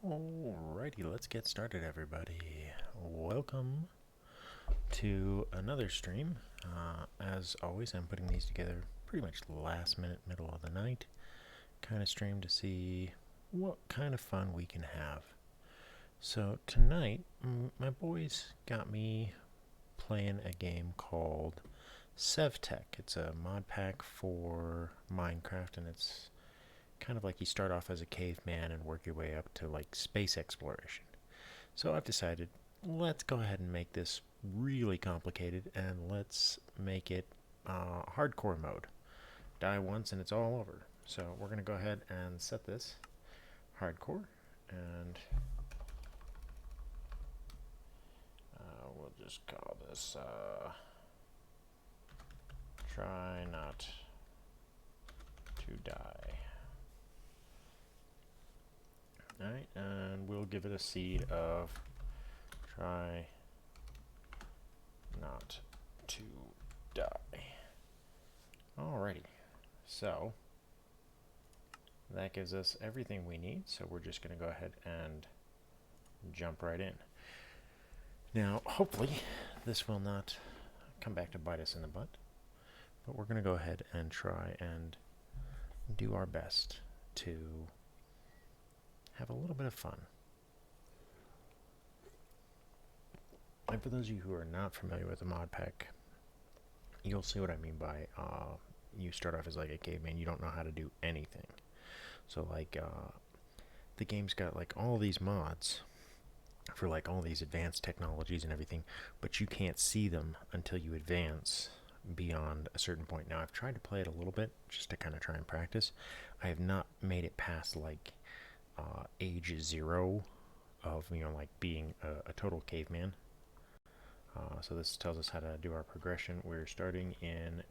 Alrighty, let's get started, everybody. Welcome to another stream. As always, I'm putting these together pretty much last minute, middle of the night kind of stream to see what kind of fun we can have. So tonight, my boys got me playing a game called SevTech. It's a mod pack for Minecraft, and it's kind of like you start off as a caveman and work your way up to like space exploration. So I've decided, let's go ahead and make this really complicated and let's make it hardcore mode. Die once and it's all over. So we're going to go ahead and set this hardcore, and we'll just call this try not to die. Alright, and we'll give it a seed of try not to die. Alrighty, so that gives us everything we need, so we're just going to go ahead and jump right in. Now, hopefully, this will not come back to bite us in the butt, but we're going to go ahead and try and do our best to have a little bit of fun. And for those of you who are not familiar with the mod pack, you'll see what I mean by you start off as like a caveman, you don't know how to do anything. So like the game's got like all these mods for like all these advanced technologies and everything, but you can't see them until you advance beyond a certain point. Now I've tried to play it a little bit just to kind of try and practice. I have not made it past like age 0 of, you know, like being a total caveman. So this tells us how to do our progression. We're starting in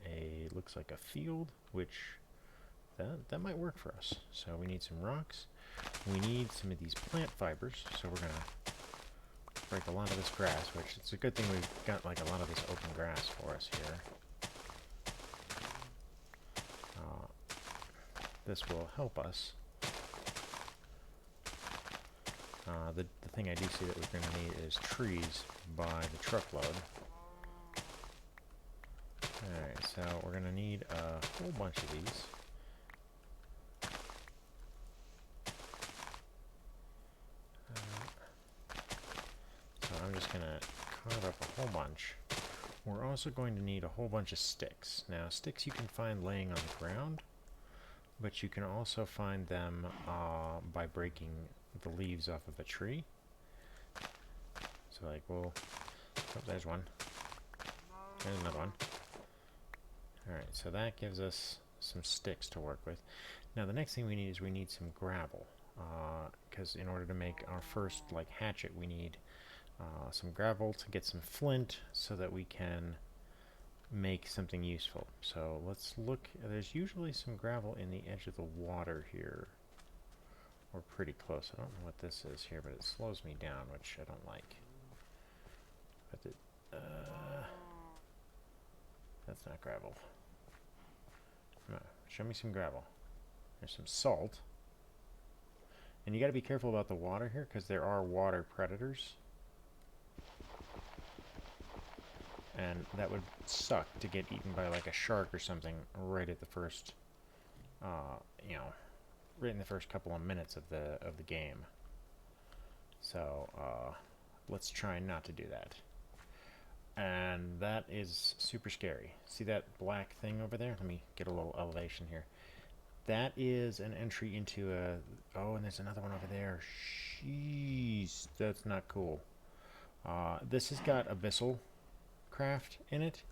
looks like a field, which that might work for us. So we need some rocks. We need some of these plant fibers. So we're gonna break a lot of this grass, which it's a good thing we've got like a lot of this open grass for us here. This will help us. The thing I do see that we're going to need is trees by the truckload. Alright, so we're going to need a whole bunch of these. So I'm just going to carve up a whole bunch. We're also going to need a whole bunch of sticks. Now, sticks you can find laying on the ground, but you can also find them by breaking the leaves off of a tree. So like, well, oh, there's one. There's another one. Alright, so that gives us some sticks to work with. Now the next thing we need is we need some gravel. Because in order to make our first like hatchet, we need some gravel to get some flint so that we can make something useful. So let's look. There's usually some gravel in the edge of the water here. We're pretty close. I don't know what this is here, but it slows me down, which I don't like. But that's not gravel. No, show me some gravel. There's some salt. And you got to be careful about the water here, because there are water predators. And that would suck to get eaten by like a shark or something right at the first, you know, right in the first couple of minutes of the game. So let's try not to do that. And that is super scary. See that black thing over there? Let me get a little elevation here. That is an entry into a... Oh, and there's another one over there. Jeez, that's not cool. This has got abyssal craft in it.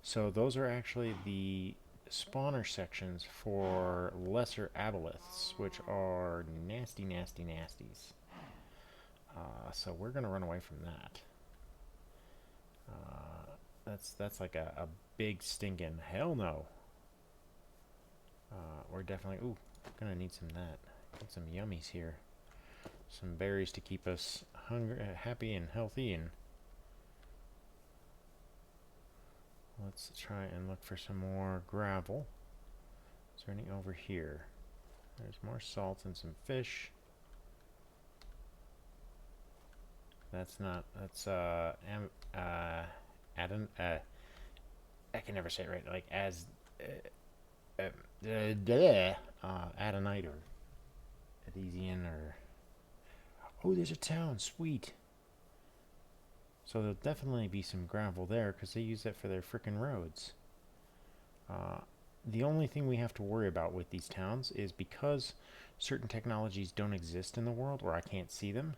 So those are actually the spawner sections for lesser aboleths, which are nasty, nasty, nasties. So we're going to run away from that. That's like a big stinking hell no. We're definitely gonna need some of that. Get some yummies here. Some berries to keep us happy and healthy. And let's try and look for some more gravel. Is there any over here? There's more salt and some fish. That's not. That's Adam. I can never say it right. Like as Adonite or Adesian or. Oh, there's a town. Sweet. So there'll definitely be some gravel there because they use that for their frickin' roads. The only thing we have to worry about with these towns is because certain technologies don't exist in the world, or I can't see them,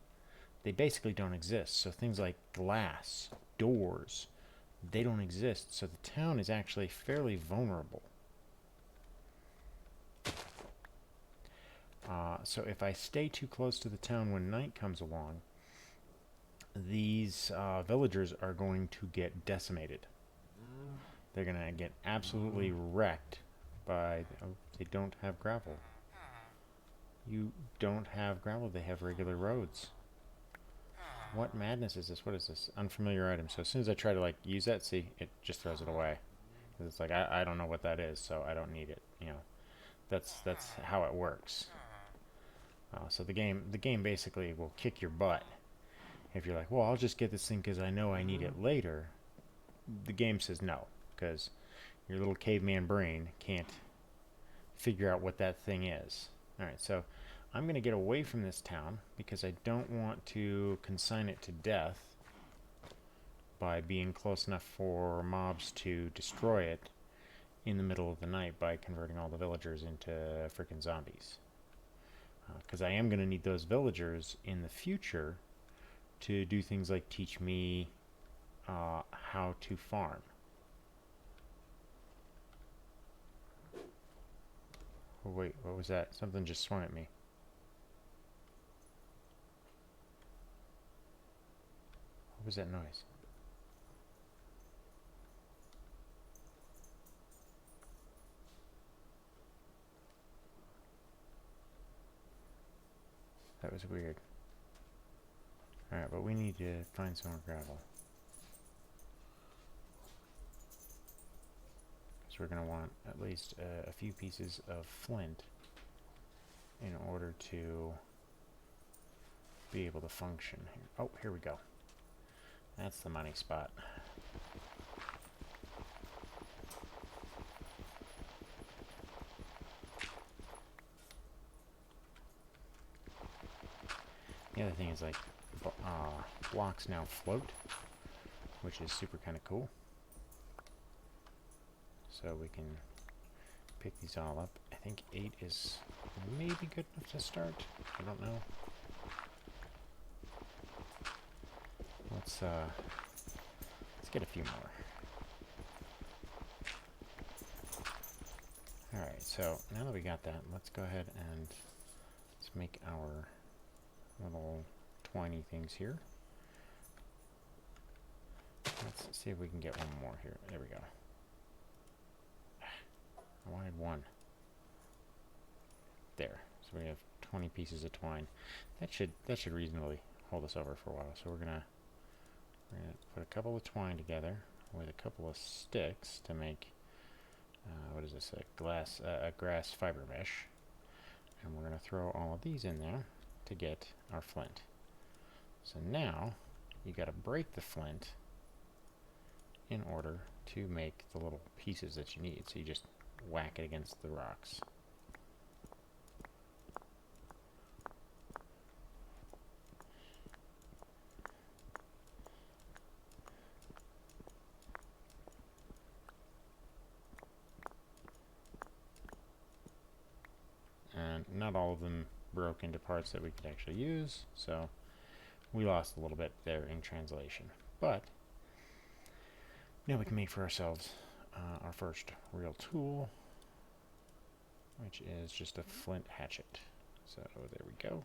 they basically don't exist. So things like glass, doors, they don't exist. So the town is actually fairly vulnerable. So if I stay too close to the town when night comes along, these villagers are going to get decimated. They're going to get absolutely wrecked by... Oh, they don't have gravel. You don't have gravel. They have regular roads. What madness is this? What is this? Unfamiliar item. So as soon as I try to like use that, see, it just throws it away. It's like, I don't know what that is, so I don't need it. You know, that's how it works. So the game basically will kick your butt. If you're like, well, I'll just get this thing because I know I need it later. The game says no, because your little caveman brain can't figure out what that thing is. Alright, so I'm going to get away from this town because I don't want to consign it to death by being close enough for mobs to destroy it in the middle of the night by converting all the villagers into frickin' zombies. Because I am going to need those villagers in the future to do things like teach me how to farm. Oh wait, what was that? Something just swung at me. What was that noise? That was weird. Alright, but we need to find some more gravel. So we're going to want at least a few pieces of flint in order to be able to function here. Oh, here we go. That's the money spot. The other thing is like blocks now float, which is super kind of cool. So we can pick these all up. I think 8 is maybe good enough to start. I don't know. Let's get a few more. Alright, so now that we got that, let's go ahead and let's make our little twiny things here. Let's see if we can get one more here. There we go. I wanted one. There. So we have 20 pieces of twine. That should reasonably hold us over for a while. So we're gonna put a couple of twine together with a couple of sticks to make what is this? A grass fiber mesh. And we're gonna throw all of these in there to get our flint. So now you got to break the flint in order to make the little pieces that you need. So you just whack it against the rocks. And not all of them broke into parts that we could actually use, so we lost a little bit there in translation. But now we can make for ourselves our first real tool, which is just a flint hatchet. So there we go.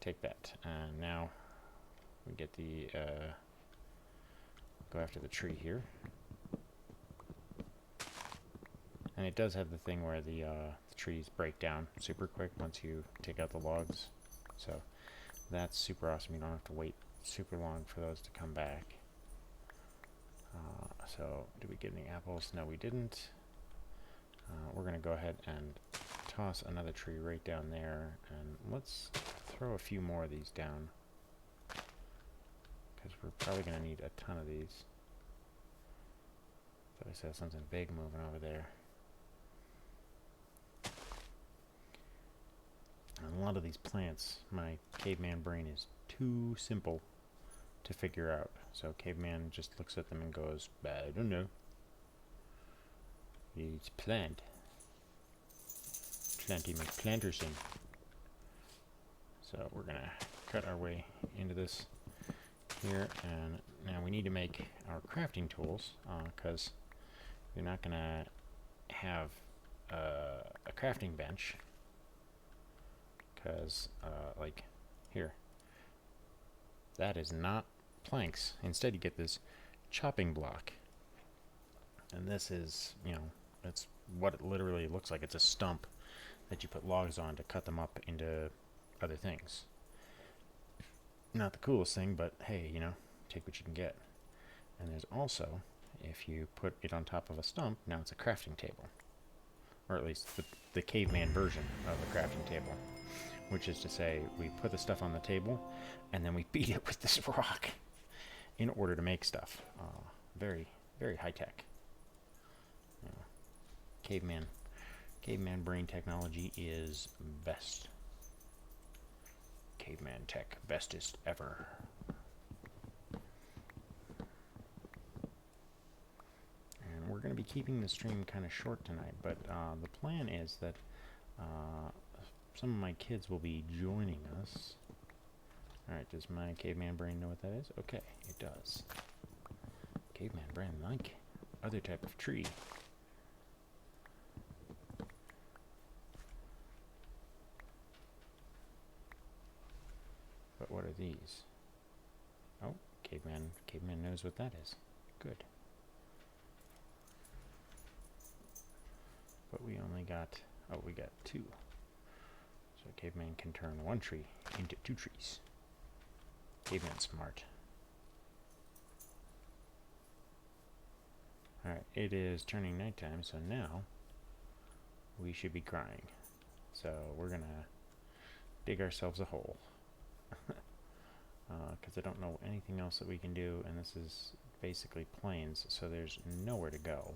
Take that, and now we get the go after the tree here. And it does have the thing where the trees break down super quick once you take out the logs. So that's super awesome. You don't have to wait super long for those to come back. So did we get any apples? No, we didn't. We're going to go ahead and toss another tree right down there. And let's throw a few more of these down. because we're probably going to need a ton of these. Thought I saw something big moving over there. And a lot of these plants, my caveman brain is too simple to figure out. So caveman just looks at them and goes, I don't know. It's plant. Planty McPlanterson. So we're going to cut our way into this here, and now we need to make our crafting tools, because we're not going to have a crafting bench, because like here, that is not planks. Instead you get this chopping block, and this is, you know, that's what it literally looks like. It's a stump that you put logs on to cut them up into other things. Not the coolest thing, but hey, you know, take what you can get. And there's also, if you put it on top of a stump, now it's a crafting table. Or at least the caveman version of a crafting table. Which is to say, we put the stuff on the table, and then we beat it with this rock in order to make stuff. Very, very high-tech. Caveman brain technology is best. Caveman tech, bestest ever. And we're going to be keeping the stream kind of short tonight, but the plan is that some of my kids will be joining us. Alright, does my caveman brain know what that is? Okay, it does. Caveman brain, like other type of tree. But what are these? Oh, caveman knows what that is. Good. But we only got, oh, we got 2. So caveman can turn 1 tree into 2 trees. Caveman smart. Alright, it is turning nighttime, so now we should be crying. So we're gonna dig ourselves a hole. Because I don't know anything else that we can do, and this is basically plains, so there's nowhere to go.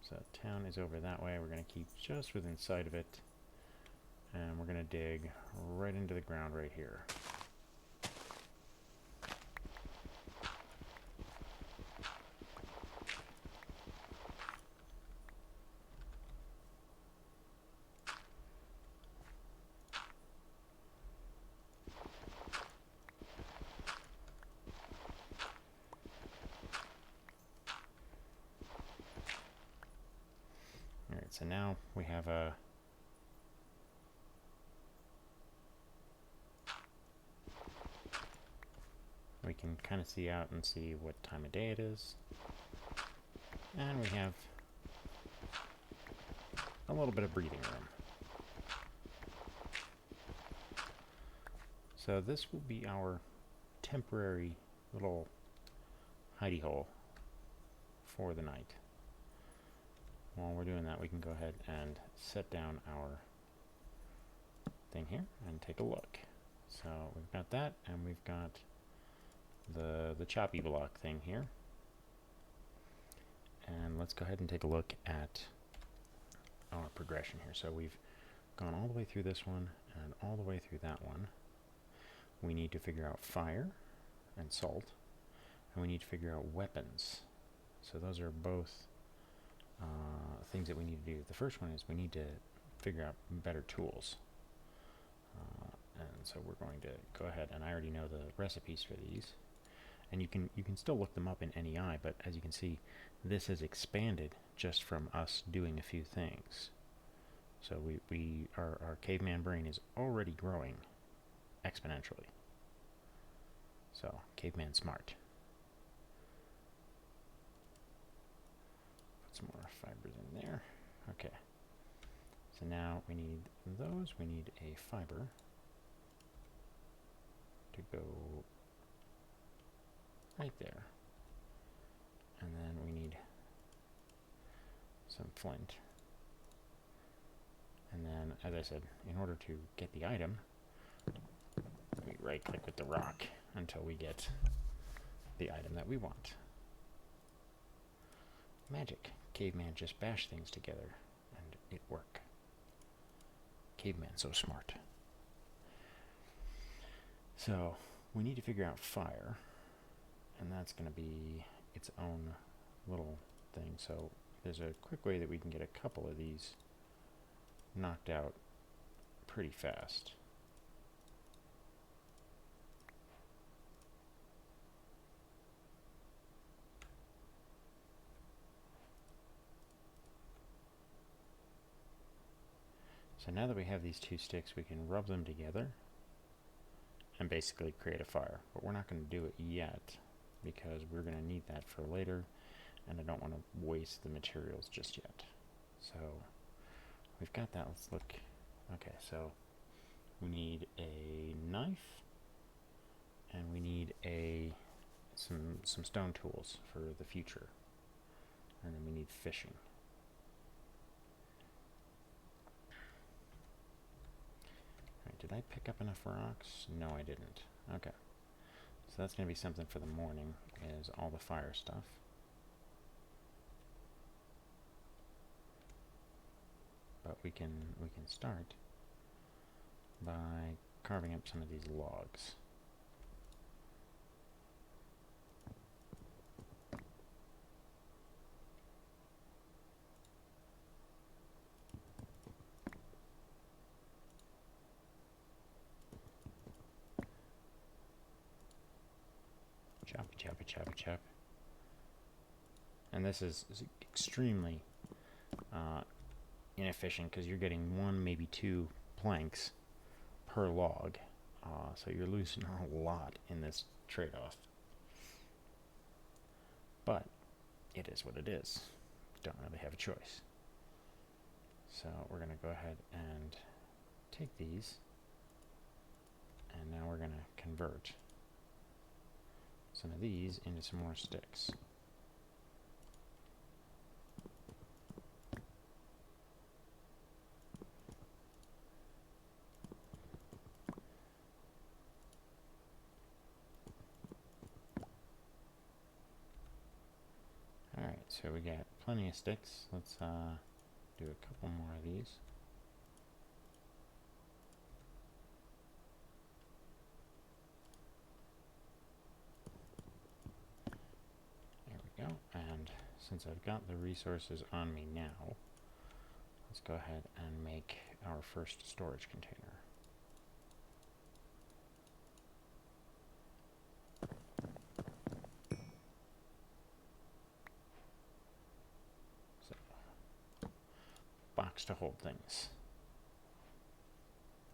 So town is over that way. We're going to keep just within sight of it, and we're going to dig right into the ground right here. Alright, so now we have a we can kind of see out and see what time of day it is. And we have a little bit of breathing room. So this will be our temporary little hidey hole for the night. While we're doing that, we can go ahead and set down our thing here and take a look. So we've got that, and we've got the choppy block thing here. And let's go ahead and take a look at our progression here. So we've gone all the way through this one and all the way through that one. We need to figure out fire and salt, and we need to figure out weapons. So those are both things that we need to do. The first one is we need to figure out better tools. And so we're going to go ahead, and I already know the recipes for these. And you can still look them up in NEI, but as you can see, this has expanded just from us doing a few things. So our caveman brain is already growing exponentially. So caveman smart. Put some more fibers in there. Okay. So now we need those. We need a fiber to go right there. And then we need some flint. And then, as I said, in order to get the item, we right click with the rock until we get the item that we want. Magic. Caveman just bashed things together and it worked. Caveman so smart. So we need to figure out fire, and that's going to be its own little thing. So there's a quick way that we can get a couple of these knocked out pretty fast. So now that we have these two sticks, we can rub them together and basically create a fire. But we're not going to do it yet because we're going to need that for later, and I don't want to waste the materials just yet. So we've got that. Let's look. Okay, so we need a knife, and we need some stone tools for the future, and then we need fishing. Did I pick up enough rocks? No, I didn't. Okay. So that's going to be something for the morning, is all the fire stuff. But we can start by carving up some of these logs. Chop. And this is extremely inefficient because you're getting one, maybe two planks per log. So you're losing a lot in this trade-off. But it is what it is. Don't really have a choice. So we're going to go ahead and take these, and now we're going to convert some of these into some more sticks. Alright, so we got plenty of sticks. Let's do a couple more of these. And since I've got the resources on me now, let's go ahead and make our first storage container. So, box to hold things.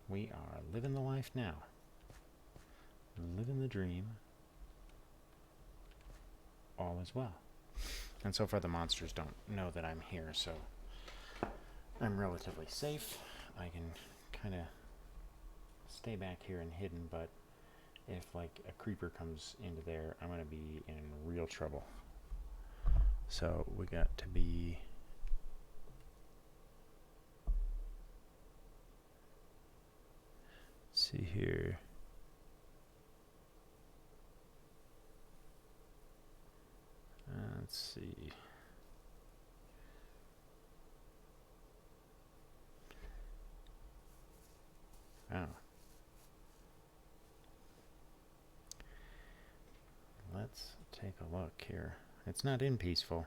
We are living the life now. Living the dream. All is well. And so far the monsters don't know that I'm here, so I'm relatively safe. I can kind of stay back here and hidden, but if like a creeper comes into there, I'm going to be in real trouble. So we got to be see here. Let's see. Oh. Let's take a look here. It's not in peaceful.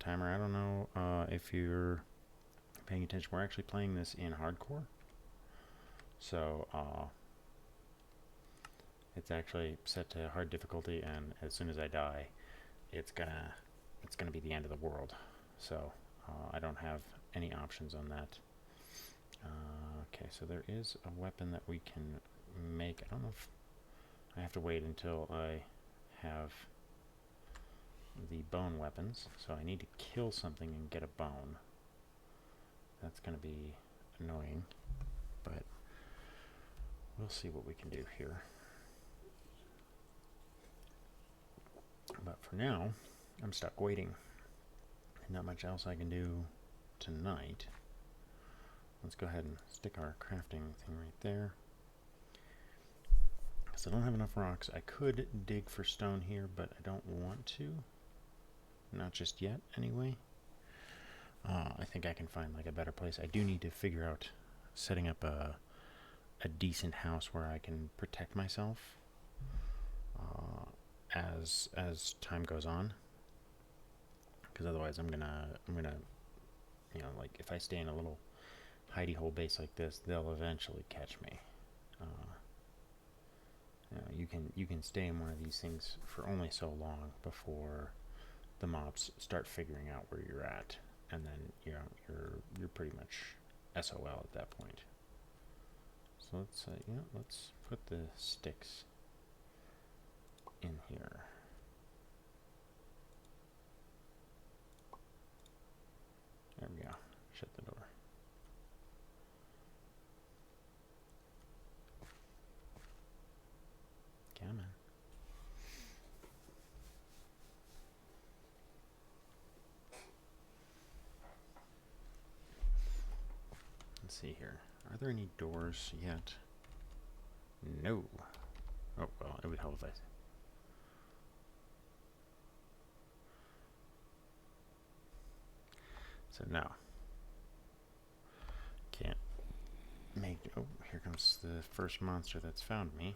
Timer, I don't know if you're paying attention. We're actually playing this in hardcore. So, it's actually set to hard difficulty, and as soon as I die, it's gonna be the end of the world. So I don't have any options on that. Okay, so there is a weapon that we can make. I don't know if I have to wait until I have the bone weapons. So I need to kill something and get a bone. That's gonna be annoying, but we'll see what we can do here. But for now, I'm stuck waiting. Not much else I can do tonight. Let's go ahead and stick our crafting thing right there. So I don't have enough rocks. I could dig for stone here, but I don't want to. Not just yet, anyway. I think I can find like a better place. I do need to figure out setting up a decent house where I can protect myself as time goes on. Because otherwise, I'm gonna, you know, like if I stay in a little hidey hole base like this, they'll eventually catch me. You know, you can stay in one of these things for only so long before the mobs start figuring out where you're at, and then you know you're pretty much SOL at that point. So let's you know, let's put the sticks in here. There we go. Shut the door. Come on. Let's see here. Are there any doors yet? No. Oh, well, it would help if I... So no. Can't make... Oh, here comes the first monster that's found me.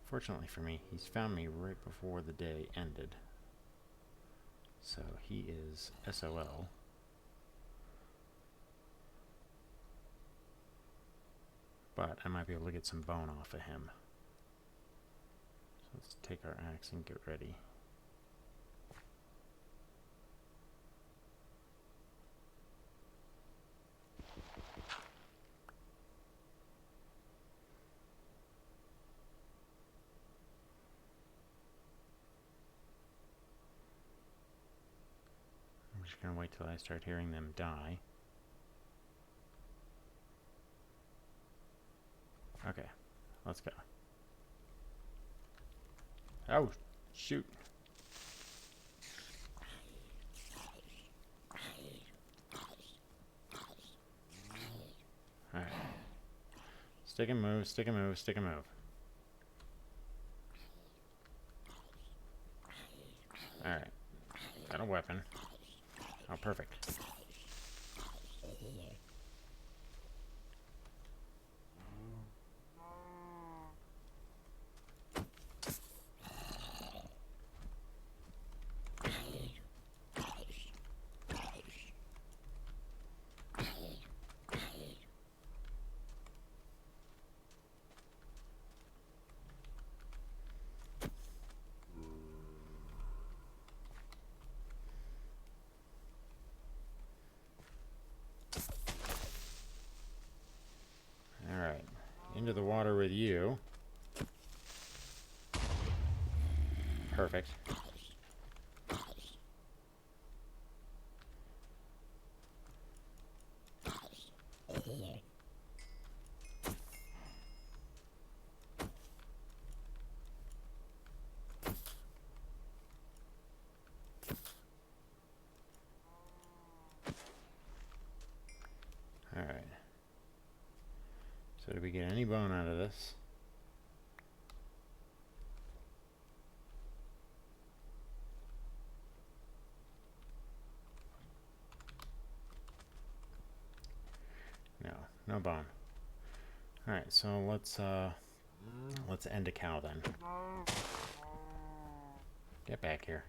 Fortunately for me, he's found me right before the day ended. So he is SOL. But I might be able to get some bone off of him. So let's take our axe and get ready. I'm just going to wait till I start hearing them die. Okay, let's go. Oh, shoot. Alright. Stick and move, stick and move, stick and move. Alright. Got a weapon. Oh, perfect. Alright. Into the water with you. Perfect. Alright. So did we get any bone out of this? No, no bone. Alright, so let's end a cow then. Get back here.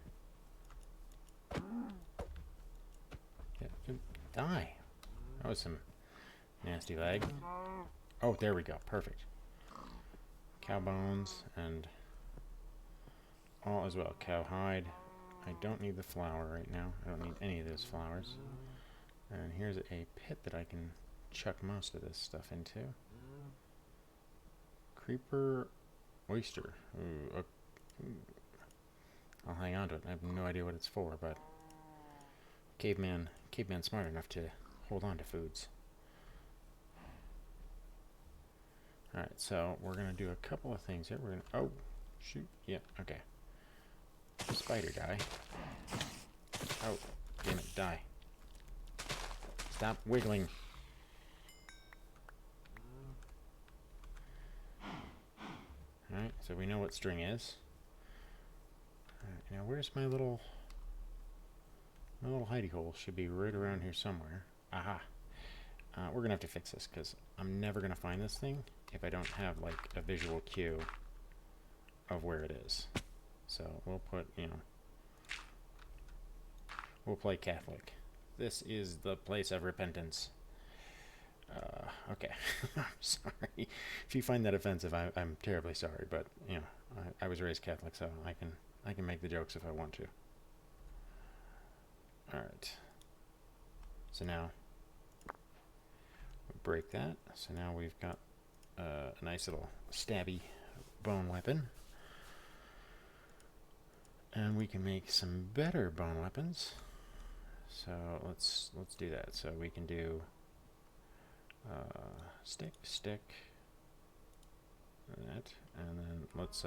Die. That was some nasty lag. Oh, there we go. Perfect. Cow bones and all as well. Cow hide. I don't need the flour right now. I don't need any of those flowers. And here's a pit that I can chuck most of this stuff into. Creeper oyster. Ooh, I'll hang on to it. I have no idea what it's for, but caveman's smart enough to hold on to foods. Alright, so we're going to do a couple of things here. We're going to... Oh, shoot. Yeah, okay. Spider die. Oh, damn it, die. Stop wiggling. Alright. so we know what string is. Alright, now where's my little hidey hole? Should be right around here somewhere. Aha! We're gonna have to fix this because I'm never gonna find this thing if I don't have like a visual cue of where it is. So we'll put, we'll play Catholic. This is the place of repentance. Okay. I'm sorry. If you find that offensive, I'm terribly sorry, but I was raised Catholic, so I can make the jokes if I want to. Alright. So now break that. So now we've got a nice little stabby bone weapon. And we can make some better bone weapons. So let's do that. So we can do stick, that, and then let's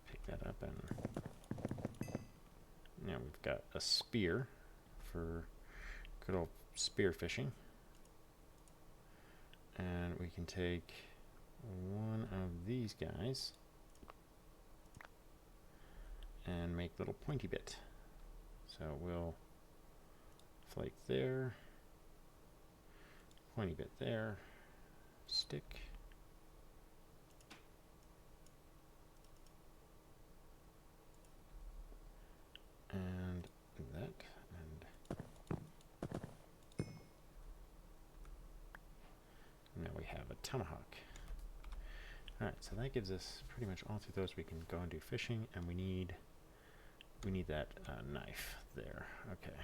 pick that up, and now we've got a spear for good old spear fishing. And we can take one of these guys and make little pointy bit. So we'll flake there, pointy bit there, stick, and that, and now we have a tomahawk. Alright, so that gives us pretty much all through those. We can go and do fishing, and we need that knife there. Okay.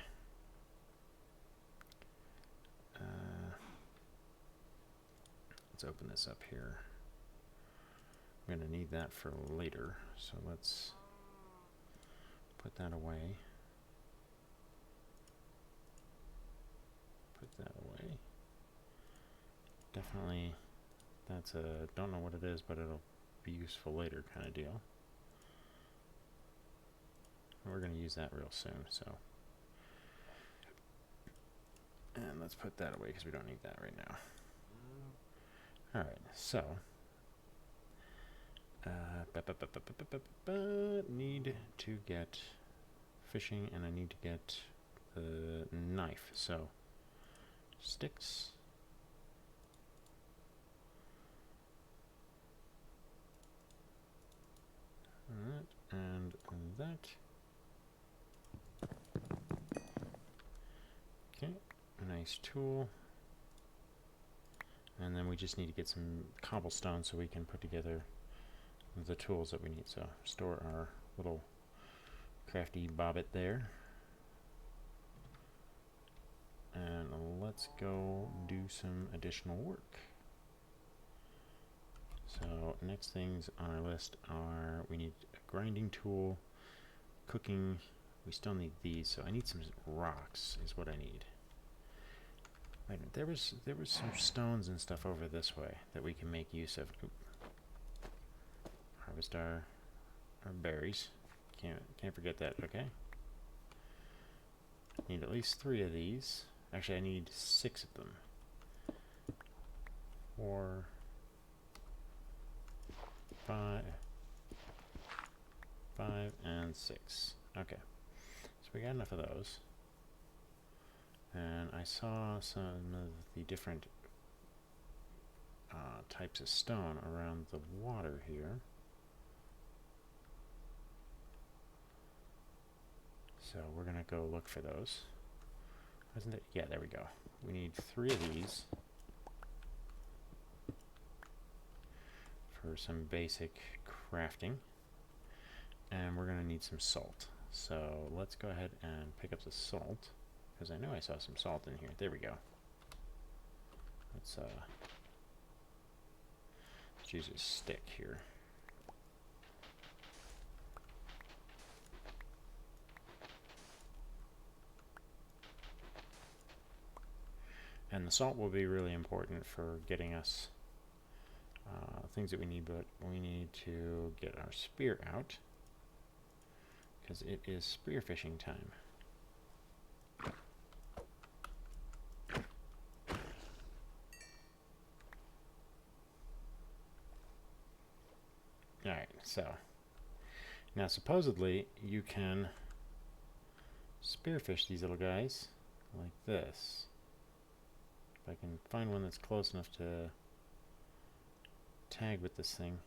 Let's open this up here. We're going to need that for later, so let's put that away. Put that away. Definitely, that's a, don't know what it is, but it'll be useful later kind of deal. We're going to use that real soon, so. And let's put that away because we don't need that right now. Alright, so. Need to get fishing, and I need to get the knife. So, sticks. Alright, and that. Okay, nice tool. And then we just need to get some cobblestone so we can put together the tools that we need. So store our little crafty bobbit there. And let's go do some additional work. So next things on our list are, we need a grinding tool, cooking. We still need these, so I need some rocks is what I need. Wait a minute, there was some stones and stuff over this way that we can make use of. Oop. Harvest our berries. Can't forget that, okay? Need at least 3 of these. Actually, I need 6 of them. 4, 5, and 6. Okay. So we got enough of those. And I saw some of the different types of stone around the water here. So we're going to go look for those. Wasn't it? Yeah, there we go. We need 3 of these for some basic crafting. And we're going to need some salt. So let's go ahead and pick up the salt, because I know I saw some salt in here. There we go. Let's use a stick here. And the salt will be really important for getting us things that we need, but we need to get our spear out, because it is spear fishing time. Now, supposedly, you can spearfish these little guys like this. If I can find one that's close enough to tag with this thing.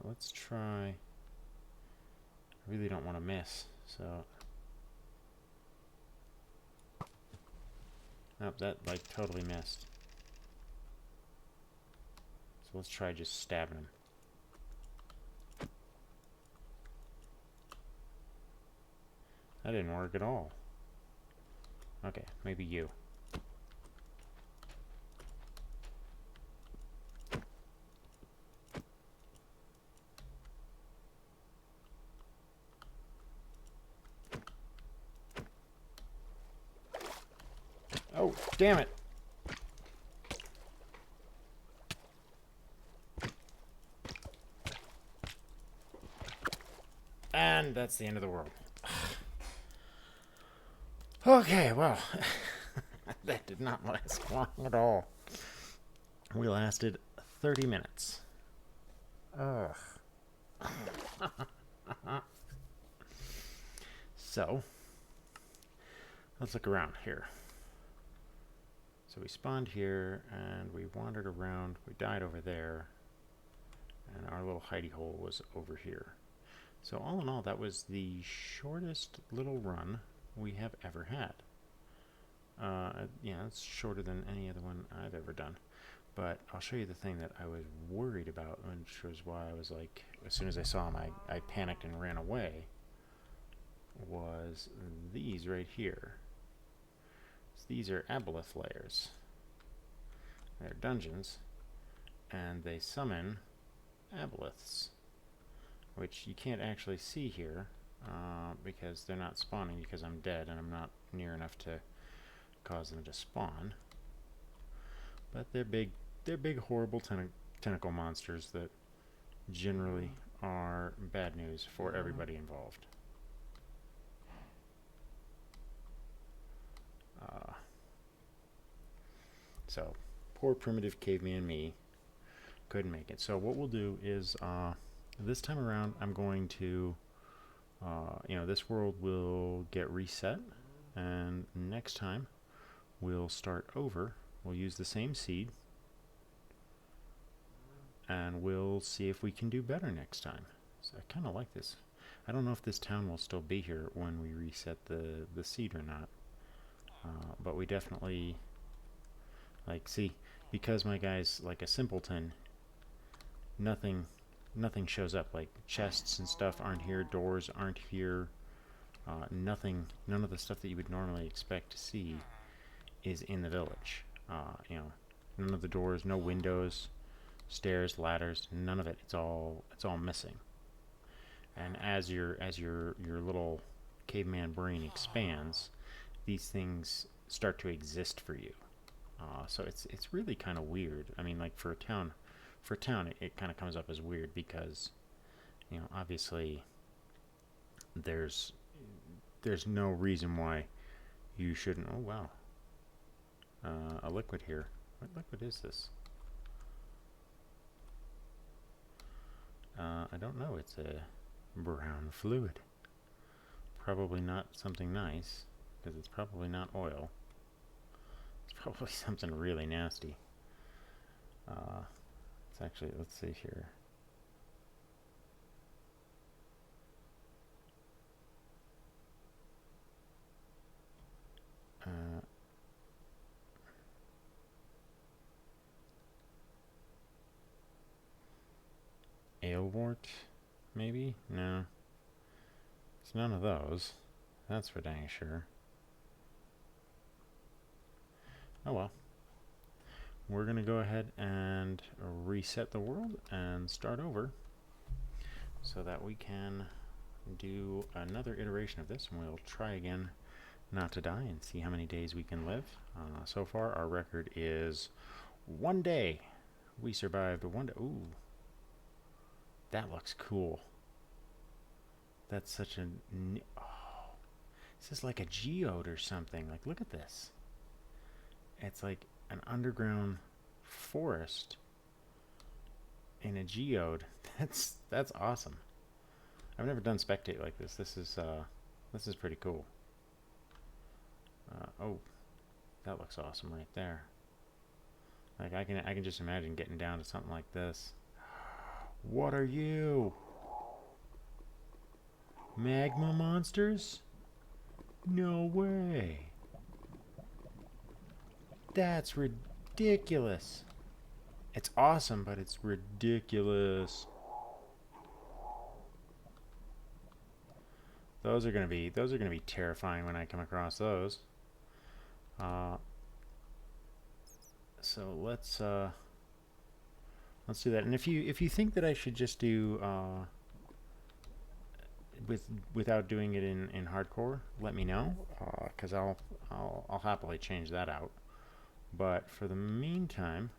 Let's try. I really don't want to miss, so. Nope, that like totally missed. So let's try just stabbing him. That didn't work at all. Okay, maybe you. Oh, damn it! And that's the end of the world. Okay, well, that did not last long at all. We lasted 30 minutes. Ugh. So, let's look around here. So we spawned here, and we wandered around. We died over there, and our little hidey hole was over here. So all in all, that was the shortest little run we have ever had. Yeah, it's shorter than any other one I've ever done. But I'll show you the thing that I was worried about, which was why I was like, as soon as I saw him, I panicked and ran away, was these right here. So these are aboleth layers. They're dungeons, and they summon aboleths, which you can't actually see here because they're not spawning because I'm dead and I'm not near enough to cause them to spawn. But they're big horrible tentacle monsters that generally are bad news for everybody involved. So poor primitive caveman me couldn't make it. So what we'll do is this time around I'm going to this world will get reset, and next time we'll start over. We'll use the same seed, and we'll see if we can do better next time. So I kind of like this. I don't know if this town will still be here when we reset the seed or not, but we definitely see, because my guy's like a simpleton, nothing shows up. Like chests and stuff aren't here, doors aren't here, none of the stuff that you would normally expect to see is in the village. None of the doors, no windows, stairs, ladders, none of it. It's all missing. And as your little caveman brain expands, these things start to exist for you. So it's really kind of weird. I mean, like for a town, it kind of comes up as weird because, obviously there's no reason why you shouldn't. Oh wow, a liquid here. What liquid is this? I don't know. It's a brown fluid. Probably not something nice because it's probably not oil. Probably something really nasty. It's actually, let's see here. Alewort, maybe? No. It's none of those. That's for dang sure. Oh well. We're going to go ahead and reset the world and start over so that we can do another iteration of this, and we'll try again not to die and see how many days we can live. So far our record is 1 day. We survived 1 day. Ooh, that looks cool. That's such a this is like a geode or something. Like, look at this. It's like an underground forest in a geode. That's awesome. I've never done spectate like this. This is pretty cool. Oh, that looks awesome right there. Like I can just imagine getting down to something like this. What are you? Magma monsters? No way. That's ridiculous. It's awesome, but it's ridiculous. Those are gonna be terrifying when I come across those. So let's do that. And if you think that I should just do without doing it in hardcore, let me know, because I'll happily change that out. But for the meantime,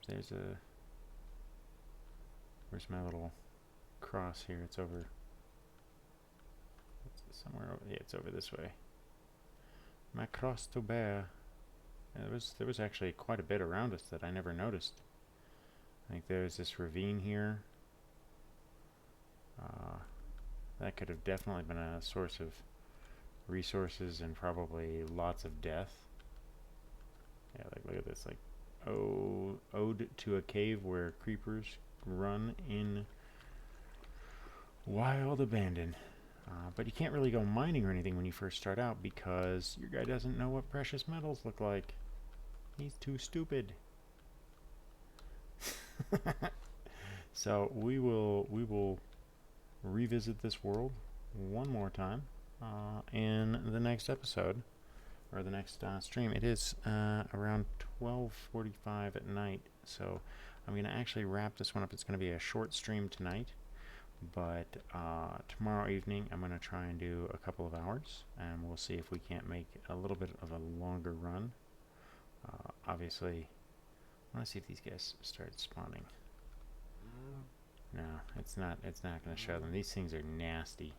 there's a where's my little cross here? It's over somewhere over. Yeah, it's over this way. My cross to bear. Yeah, there was actually quite a bit around us that I never noticed. I think there's this ravine here. That could have definitely been a source of resources and probably lots of death. Yeah, like look at this, like ode to a cave where creepers run in wild abandon. But you can't really go mining or anything when you first start out because your guy doesn't know what precious metals look like. He's too stupid. So we will revisit this world one more time in the next episode or the next stream. It is around 12:45 at night, so I'm going to actually wrap this one up. It's going to be a short stream tonight, but tomorrow evening I'm going to try and do a couple of hours, and we'll see if we can't make a little bit of a longer run. Obviously, I want to see if these guys start spawning. No, it's not going to show them. These things are nasty.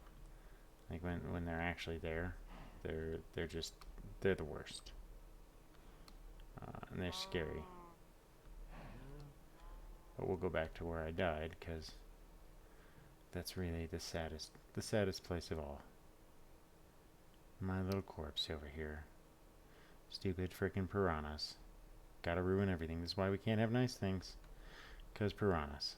Like when they're actually there, they're the worst. And they're scary. But we'll go back to where I died because that's really the saddest place of all. My little corpse over here. Stupid freaking piranhas. Gotta ruin everything. This is why we can't have nice things. 'Cause piranhas.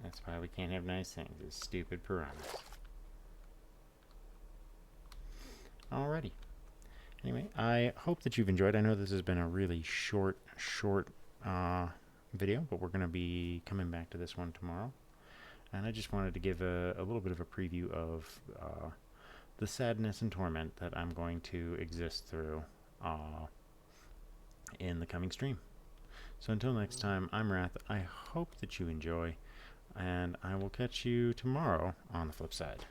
That's why we can't have nice things. It's stupid piranhas. Alrighty. Anyway, I hope that you've enjoyed. I know this has been a really short video, but we're going to be coming back to this one tomorrow. And I just wanted to give a little bit of a preview of the sadness and torment that I'm going to exist through in the coming stream. So until next time, I'm Wrath. I hope that you enjoy, and I will catch you tomorrow on the flip side.